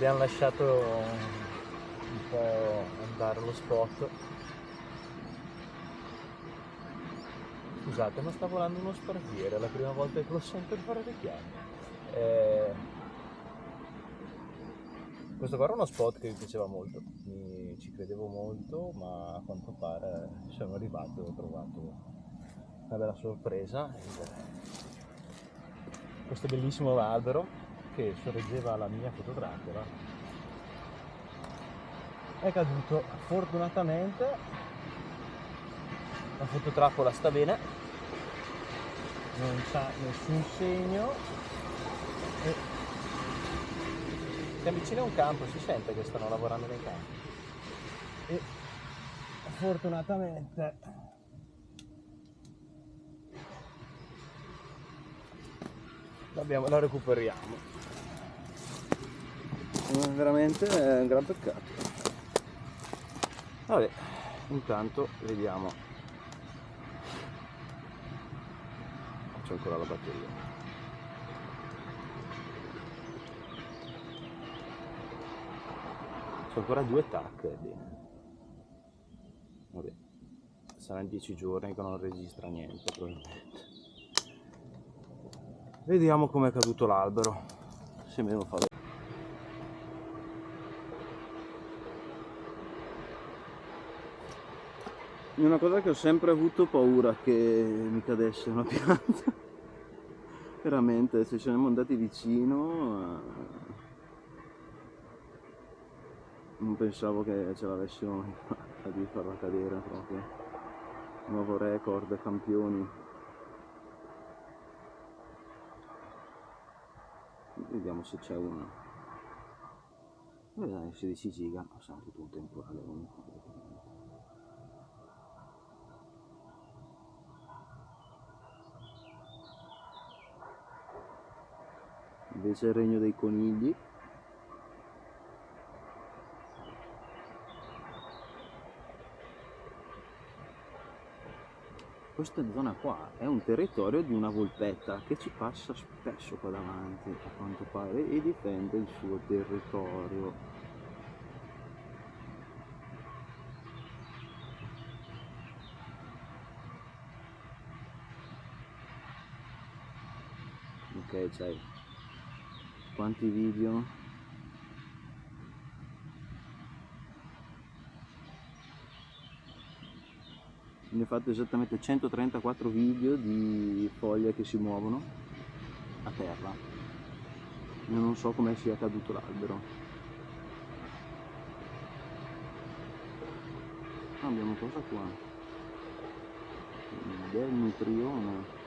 abbiamo lasciato un po' andare lo spot. Scusate, ma sta volando uno sparviere, è la prima volta che lo sento fare richiami. Questo qua era uno spot che mi piaceva molto, ci credevo molto, ma a quanto pare sono arrivato e ho trovato una bella sorpresa. Questo bellissimo albero che sorreggeva la mia fototrappola è caduto. Fortunatamente la fototrappola sta bene, non c'ha nessun segno e siamo vicini a un campo, si sente che stanno lavorando nei campi e fortunatamente la recuperiamo. Veramente è un gran peccato. Vabbè, intanto vediamo. C'è ancora la batteria. C'ho ancora 2 tac. Vabbè, saranno 10 giorni che non registra niente probabilmente. Vediamo com'è caduto l'albero. Se me lo fa vedere. Una cosa che ho sempre avuto paura che mi cadesse una pianta. Veramente, se ce ne siamo andati vicino, non pensavo che ce l'avessimo mai fatta di farla cadere proprio. Nuovo record, campioni. Vediamo se c'è una. Dai, 16 giga, siamo tutto un temporale unico. Invece il regno dei conigli. Questa zona qua è un territorio di una volpetta che ci passa spesso qua davanti, a quanto pare, e difende il suo territorio. Ok, c'hai quanti video? Ne ho fatto esattamente 134 video di foglie che si muovono a terra. Io non so come sia caduto l'albero. Abbiamo cosa qua? Un bel nutrione.